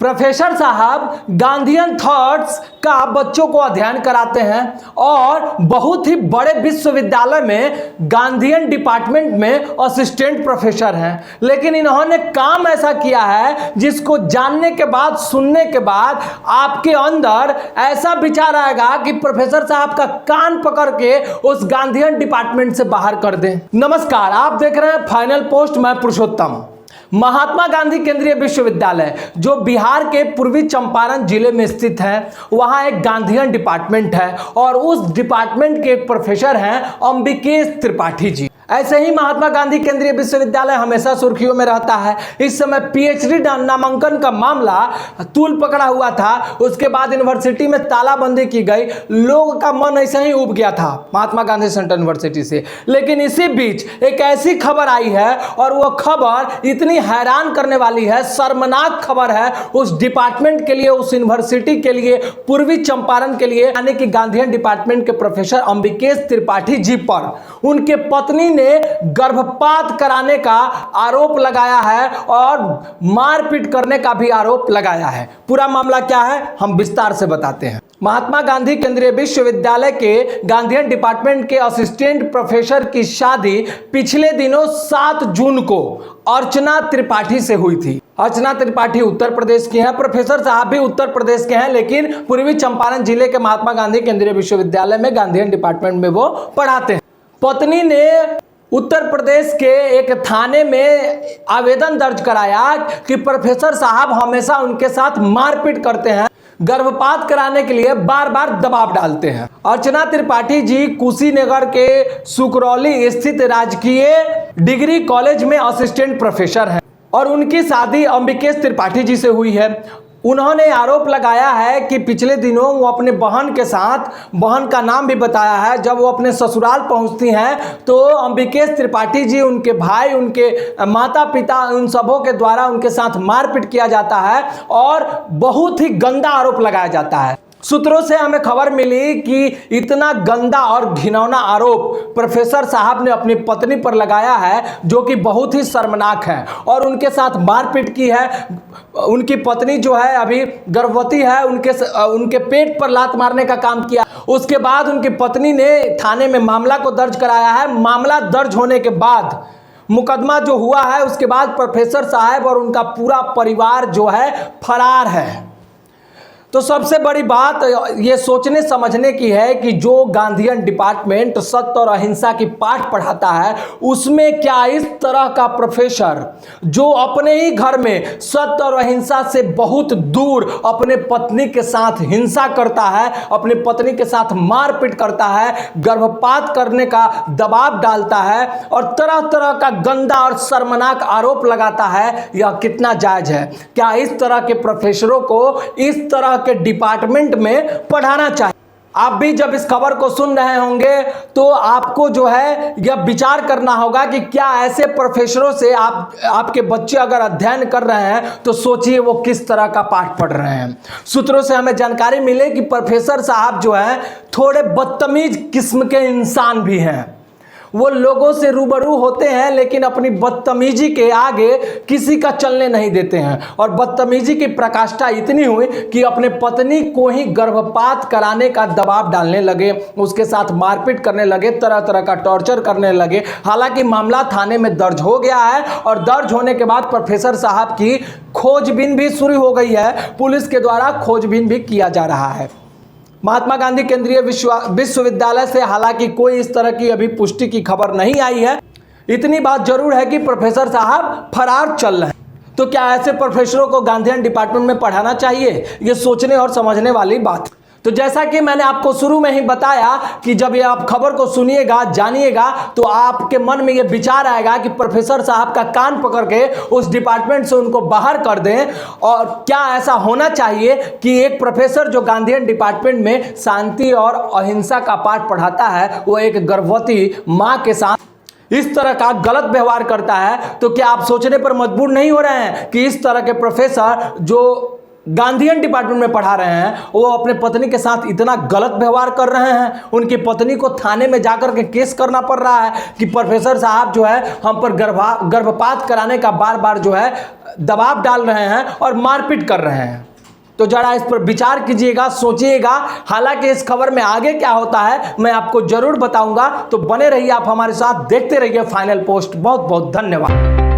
Professor साहब Gandhian thoughts का बच्चों को अध्ययन कराते हैं और बहुत ही बड़े विश्वविद्यालय में गांधीयन डिपार्टमेंट में असिस्टेंट प्रोफेसर हैं। लेकिन इन्होंने काम ऐसा किया है जिसको जानने के बाद, सुनने के बाद आपके अंदर ऐसा विचार आएगा कि प्रोफेसर साहब का कान पकड़ के उस गांधीयन डिपार्टमेंट से बाहर कर दें। नमस्कार, आप देख रहे हैं फाइनल पोस्ट, मैं पुरुषोत्तम। महात्मा गांधी केंद्रीय विश्वविद्यालय जो बिहार के पूर्वी चंपारण जिले में स्थित है, वहां एक गांधीयन डिपार्टमेंट है और उस डिपार्टमेंट के एक प्रोफेसर हैं अंबिकेश त्रिपाठी जी। ऐसे ही महात्मा गांधी केंद्रीय विश्वविद्यालय हमेशा सुर्खियों में रहता है। इस समय पीएचडी नामांकन का मामला तूल पकड़ा हुआ था। उसके बाद यूनिवर्सिटी में तालाबंदी की गई, लोगों का मन ऐसे ही उब गया था महात्मा गांधी सेंट्रल यूनिवर्सिटी से। लेकिन इसी बीच एक ऐसी खबर आई है और वह खबर इतनी हैरान करने वाली है, शर्मनाक खबर है उस डिपार्टमेंट के लिए, उस यूनिवर्सिटी के लिए, पूर्वी चंपारण के लिए, यानी कि गांधीयन डिपार्टमेंट के प्रोफेसर अंबिकेश त्रिपाठी जी पर उनके पत्नी ने गर्भपात कराने का आरोप लगाया है और मारपीट करने का भी आरोप लगाया है। पूरा मामला क्या है हम विस्तार से बताते हैं। महात्मा गांधी केंद्रीय विश्वविद्यालय के गांधीयन डिपार्टमेंट के असिस्टेंट प्रोफेसर की शादी पिछले दिनों 7 जून को अर्चना त्रिपाठी से हुई थी। अर्चना त्रिपाठी उत्तर प्रदेश की हैं, प्रोफेसर साहब भी उत्तर प्रदेश के हैं, लेकिन पूर्वी चंपारण जिले के महात्मा गांधी केंद्रीय विश्वविद्यालय में गांधीयन डिपार्टमेंट में वो पढ़ाते हैं। पत्नी ने उत्तर प्रदेश के एक थाने में आवेदन दर्ज कराया कि प्रोफेसर साहब हमेशा उनके साथ मारपीट करते हैं, गर्भपात कराने के लिए बार बार दबाव डालते हैं। अर्चना त्रिपाठी जी कुशीनगर के सुकरौली स्थित राजकीय डिग्री कॉलेज में असिस्टेंट प्रोफेसर हैं और उनकी शादी अंबिकेश त्रिपाठी जी से हुई है। उन्होंने आरोप लगाया है कि पिछले दिनों वो अपने बहन के साथ, बहन का नाम भी बताया है, जब वो अपने ससुराल पहुंचती हैं तो अंबिकेश त्रिपाठी जी, उनके भाई, उनके माता पिता, उन सबों के द्वारा उनके साथ मारपीट किया जाता है और बहुत ही गंदा आरोप लगाया जाता है। सूत्रों से हमें खबर मिली कि इतना गंदा और घिनौना आरोप प्रोफेसर साहब ने अपनी पत्नी पर लगाया है, जो कि बहुत ही शर्मनाक है, और उनके साथ मारपीट की है। उनकी पत्नी जो है अभी गर्भवती है, उनके पेट पर लात मारने का काम किया। उसके बाद उनकी पत्नी ने थाने में मामला को दर्ज कराया है। मामला दर्ज होने के बाद मुकदमा जो हुआ है, उसके बाद प्रोफेसर साहब और उनका पूरा परिवार जो है फरार है। तो सबसे बड़ी बात ये सोचने समझने की है कि जो गांधीयन डिपार्टमेंट सत्य और अहिंसा की पाठ पढ़ाता है, उसमें क्या इस तरह का प्रोफेसर जो अपने ही घर में सत्य और अहिंसा से बहुत दूर अपने पत्नी के साथ हिंसा करता है, अपनी पत्नी के साथ मारपीट करता है, गर्भपात करने का दबाव डालता है और तरह तरह का गंदा और शर्मनाक आरोप लगाता है, यह कितना जायज है? क्या इस तरह के प्रोफेसरों को इस तरह के डिपार्टमेंट में पढ़ाना चाहिए? आप भी जब इस खबर को सुन रहे होंगे तो आपको जो है यह विचार करना होगा कि क्या ऐसे प्रोफेसरों से आपके बच्चे अगर अध्ययन कर रहे हैं तो सोचिए वो किस तरह का पाठ पढ़ रहे हैं। सूत्रों से हमें जानकारी मिले कि प्रोफेसर साहब जो हैं थोड़े बदतमीज किस्म के इंसान भी हैं। वो लोगों से रूबरू होते हैं लेकिन अपनी बदतमीजी के आगे किसी का चलने नहीं देते हैं, और बदतमीजी की प्रकाष्ठा इतनी हुई कि अपने पत्नी को ही गर्भपात कराने का दबाव डालने लगे, उसके साथ मारपीट करने लगे, तरह तरह का टॉर्चर करने लगे। हालांकि मामला थाने में दर्ज हो गया है और दर्ज होने के बाद प्रोफेसर साहब की खोजबीन भी शुरू हो गई है। पुलिस के द्वारा खोजबीन भी किया जा रहा है। महात्मा गांधी केंद्रीय विश्वविद्यालय से हालांकि कोई इस तरह की अभी पुष्टि की खबर नहीं आई है। इतनी बात जरूर है कि प्रोफेसर साहब फरार चल रहे हैं। तो क्या ऐसे प्रोफेसरों को गांधीयन डिपार्टमेंट में पढ़ाना चाहिए? ये सोचने और समझने वाली बात। तो जैसा कि मैंने आपको शुरू में ही बताया कि जब ये आप खबर को सुनिएगा, जानिएगा, तो आपके मन में ये विचार आएगा कि प्रोफेसर साहब का कान पकड़ के उस डिपार्टमेंट से उनको बाहर कर दें। और क्या ऐसा होना चाहिए कि एक प्रोफेसर जो गांधीयन डिपार्टमेंट में शांति और अहिंसा का पाठ पढ़ाता है, वो एक गर्भवती माँ के साथ इस तरह का गलत व्यवहार करता है? तो क्या आप सोचने पर मजबूर नहीं हो रहे हैं कि इस तरह के प्रोफेसर जो गांधीयन डिपार्टमेंट में पढ़ा रहे हैं, वो अपने पत्नी के साथ इतना गलत व्यवहार कर रहे हैं, उनकी पत्नी को थाने में जाकर के केस करना पड़ रहा है कि प्रोफेसर साहब जो है हम पर गर्भपात कराने का बार बार जो है दबाव डाल रहे हैं और मारपीट कर रहे हैं। तो जरा इस पर विचार कीजिएगा, सोचिएगा। हालांकि इस खबर में आगे क्या होता है मैं आपको जरूर बताऊंगा, तो बने रहिए आप हमारे साथ, देखते रहिए फाइनल पोस्ट। बहुत बहुत धन्यवाद।